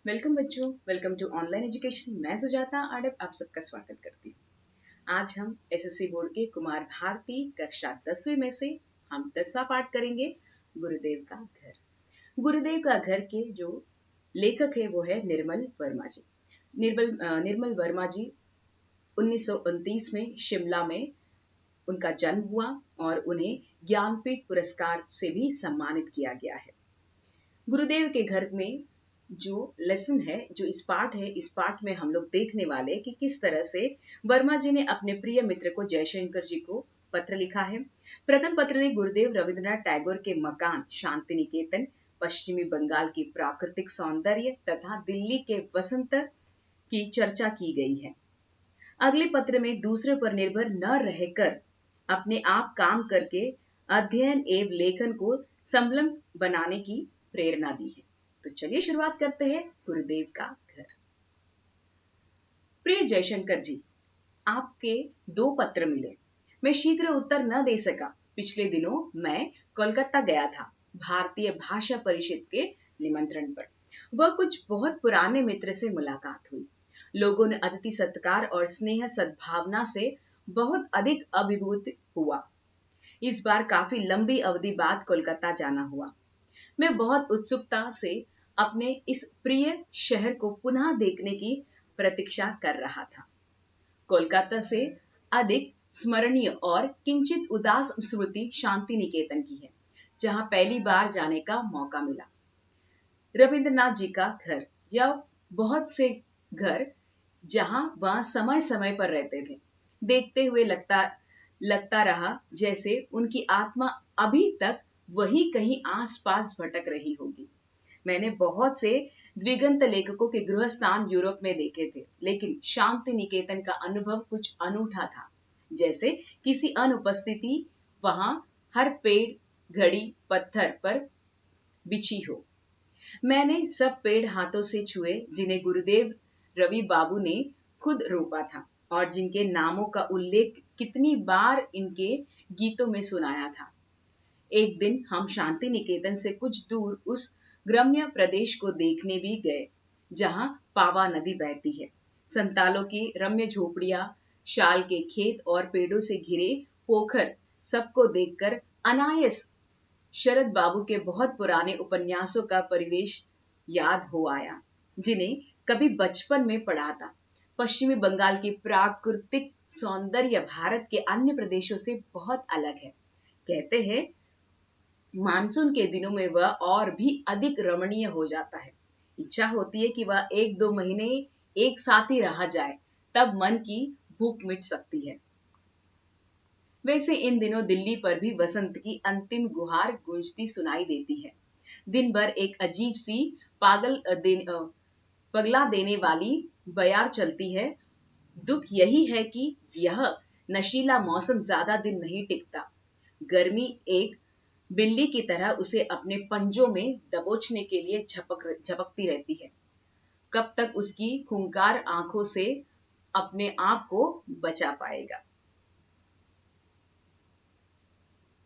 Welcome बच्चों, welcome to online education. मैं सुजाता आडब आप सबका स्वागत करती हूँ। आज हम एसएससी बोर्ड के कुमार भारती कक्षा 10वीं में से हम 10वां पाठ करेंगे, गुरुदेव का घर। गुरुदेव का घर के जो लेखक है वो है निर्मल वर्मा जी। निर्मल वर्मा जी 1929 में शिमला में उनका जन्म हुआ और उन्हें ज्ञानपीठ पुरस्कार से भी सम्मानित किया गया है। गुरुदेव के घर में जो लेसन है, जो इस पाठ में हम लोग देखने वाले कि किस तरह से वर्मा जी ने अपने प्रिय मित्र को जयशंकर जी को पत्र लिखा है। प्रथम पत्र में गुरुदेव रविंद्रनाथ टैगोर के मकान शांति निकेतन, पश्चिमी बंगाल की प्राकृतिक सौंदर्य तथा दिल्ली के वसंत की चर्चा की गई है। अगले पत्र में दूसरे पर निर्भर न रहकर अपने आप काम करके अध्ययन एवं लेखन को संलग्न बनाने की प्रेरणा दी है। तो चलिए शुरुआत करते हैं गुरुदेव का घर। प्रिय जयशंकर जी, आपके 2 पत्र मिले। मैं शीघ्र उत्तर न दे सका। पिछले दिनों मैं कोलकाता गया था, भारतीय भाषा परिषद के निमंत्रण पर। वह कुछ बहुत पुराने मित्र से मुलाकात हुई। लोगों ने अतिथि सत्कार और स्नेह सद्भावना से बहुत अधिक अभिभूत हुआ। इस बार काफी लंबी अवधि बाद कोलकाता जाना हुआ। मैं बहुत उत्सुकता से अपने इस प्रिय शहर को पुनः देखने की प्रतीक्षा कर रहा था। कोलकाता से अधिक स्मरणीय और किंचित उदास स्मृति शांति निकेतन की है, जहां पहली बार जाने का मौका मिला। रविंद्रनाथ जी का घर या बहुत से घर जहां वह समय समय पर रहते थे, देखते हुए लगता रहा जैसे उनकी आत्मा अभी तक वही कहीं आसपास भटक रही होगी। मैंने बहुत से द्विगंत लेखकों के गृह स्थान यूरोप में देखे थे, लेकिन शांति निकेतन का अनुभव कुछ अनूठा था। जैसे किसी अनुपस्थिति वहां हर पेड़ घड़ी पत्थर पर बिछी हो। मैंने सब पेड़ हाथों से छुए जिन्हें गुरुदेव रवि बाबू ने खुद रोपा था और जिनके नामों का उल्लेख कितनी बार इनके गीतों में सुनाया था। एक दिन हम शांति निकेतन से कुछ दूर उस ग्राम्य प्रदेश को देखने भी गए, जहां पावा नदी बहती है। संतालों की रम्य झोपड़ियां, शाल के खेत और पेड़ों से घिरे पोखर सबको देखकर अनायास शरद बाबू के बहुत पुराने उपन्यासों का परिवेश याद हो आया, जिन्हें कभी बचपन में पढ़ा था। पश्चिमी बंगाल की प्राकृतिक सौंदर्य भारत के अन्य प्रदेशों से बहुत अलग है। कहते हैं मानसून के दिनों में वह और भी अधिक रमणीय हो जाता है। इच्छा होती है कि वह 1-2 महीने एक साथ ही रहा जाए, तब मन की भूख मिट सकती है। वैसे इन दिनों दिल्ली पर भी वसंत की अंतिम गुहार गूंजती सुनाई देती है। दिन भर एक अजीब सी पगला देने वाली बयार चलती है। दुख यही है कि यह नशीला मौसम ज्यादा दिन नहीं टिकता। गर्मी एक बिल्ली की तरह उसे अपने पंजों में दबोचने के लिए झपकती रहती है। कब तक उसकी खूंखार आंखों से अपने आप को बचा पाएगा।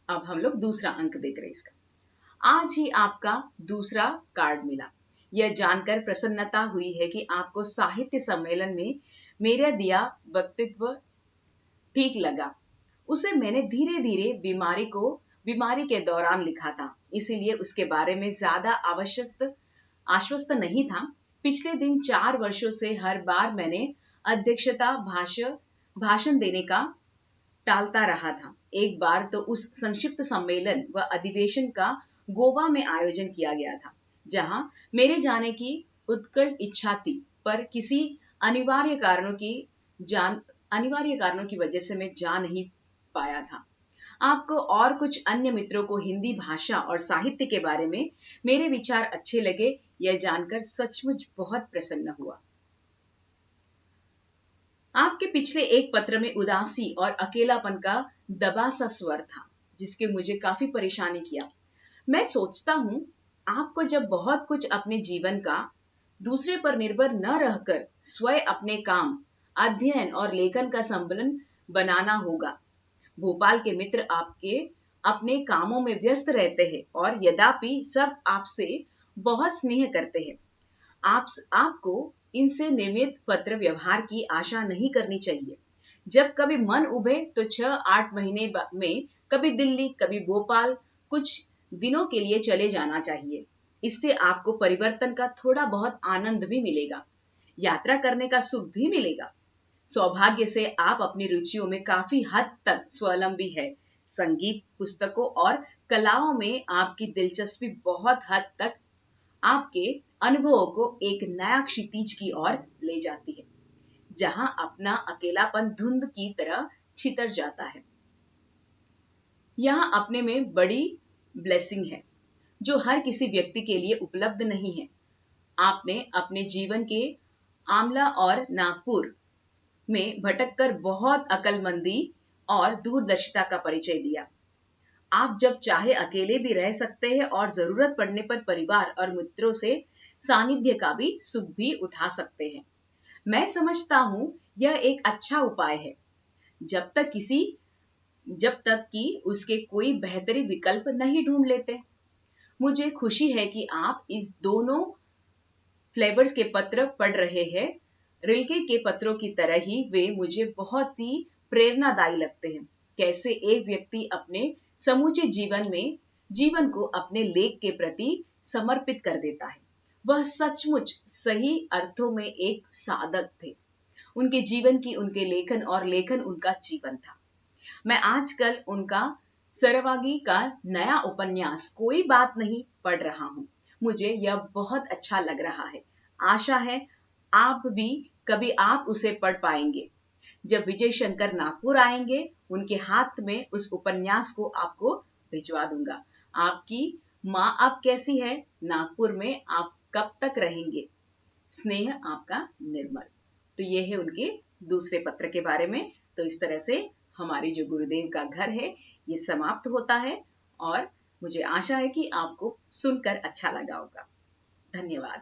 अब हम लोग दूसरा अंक देख रहे हैं इसका। आज ही आपका दूसरा कार्ड मिला। यह जानकर प्रसन्नता हुई है कि आपको साहित्य सम्मेलन में मेरा दिया वक्तव्य ठीक लगा। उसे मैंने धीरे धीरे बीमारी के दौरान लिखा था, इसीलिए उसके बारे में ज्यादा आश्वस्त नहीं था। पिछले दिन 4 वर्षों से हर बार मैंने अध्यक्षता भाषण देने का टालता रहा था। एक बार तो उस संक्षिप्त सम्मेलन व अधिवेशन का गोवा में आयोजन किया गया था, जहां मेरे जाने की उत्कट इच्छा थी, पर किसी अनिवार्य कारणों की वजह से मैं जा नहीं पाया था। आपको और कुछ अन्य मित्रों को हिंदी भाषा और साहित्य के बारे में मेरे विचार अच्छे लगे, यह जानकर सचमुच बहुत प्रसन्न हुआ। आपके पिछले एक पत्र में उदासी और अकेलापन का दबा सा स्वर था, जिसके मुझे काफी परेशानी किया। मैं सोचता हूँ आपको जब बहुत कुछ अपने जीवन का दूसरे पर निर्भर न रहकर स्वयं अपने काम, अध्ययन और लेखन का संबलन बनाना होगा। भोपाल के मित्र आपके अपने कामों में व्यस्त रहते हैं और यद्यपि सब आपसे बहुत स्नेह करते हैं। आपको इनसे नियमित पत्र व्यवहार की आशा नहीं करनी चाहिए। जब कभी मन उभे तो 6-8 महीने में कभी दिल्ली, कभी भोपाल कुछ दिनों के लिए चले जाना चाहिए। इससे आपको परिवर्तन का थोड़ा बहुत आनंद भी मिलेगा, यात्रा करने का सुख भी मिलेगा। सौभाग्य से आप अपनी रुचियों में काफी हद तक स्वावलंबी है। संगीत, पुस्तकों और कलाओं में आपकी दिलचस्पी बहुत हद तक आपके अनुभवों को एक नया क्षितिज की ओर ले जाती है, जहां अपना अकेलापन धुंध की तरह छितर जाता है। यहां अपने में बड़ी ब्लेसिंग है, जो हर किसी व्यक्ति के लिए उपलब्ध नहीं है। आपने अपने जीवन के आमला और नागपुर में भटककर बहुत अक्लमंदी और दूरदर्शिता का परिचय दिया। आप जब चाहे अकेले भी रह सकते हैं और जरूरत पड़ने पर परिवार और मित्रों से सानिध्य का भी सुख भी उठा सकते हैं। मैं समझता हूं यह एक अच्छा उपाय है, जब तक कि उसके कोई बेहतरी विकल्प नहीं ढूंढ लेते। मुझे खुशी है कि आप इस दोनों फ्लेवर्स के पत्र पढ़ रहे हैं। रिल्के के पत्रों की तरह ही वे मुझे बहुत ही प्रेरणादायी लगते हैं। कैसे एक व्यक्ति अपने समूचे जीवन को अपने लेख के प्रति समर्पित कर देता है। वह सचमुच सही अर्थों में एक साधक थे। उनके जीवन की उनके लेखन और लेखन उनका जीवन था। मैं आजकल उनका सरवागी का नया उपन्यास कोई बात नहीं पढ़ रहा हूँ। मुझे यह बहुत अच्छा लग रहा है। आशा है आप भी कभी आप उसे पढ़ पाएंगे। जब विजय शंकर नागपुर आएंगे, उनके हाथ में उस उपन्यास को आपको भिजवा दूंगा। आपकी माँ अब कैसी है? नागपुर में आप कब तक रहेंगे? स्नेह, आपका निर्मल। तो ये है उनके दूसरे पत्र के बारे में। तो इस तरह से हमारी जो गुरुदेव का घर है ये समाप्त होता है, और मुझे आशा है कि आपको सुनकर अच्छा लगा होगा। धन्यवाद।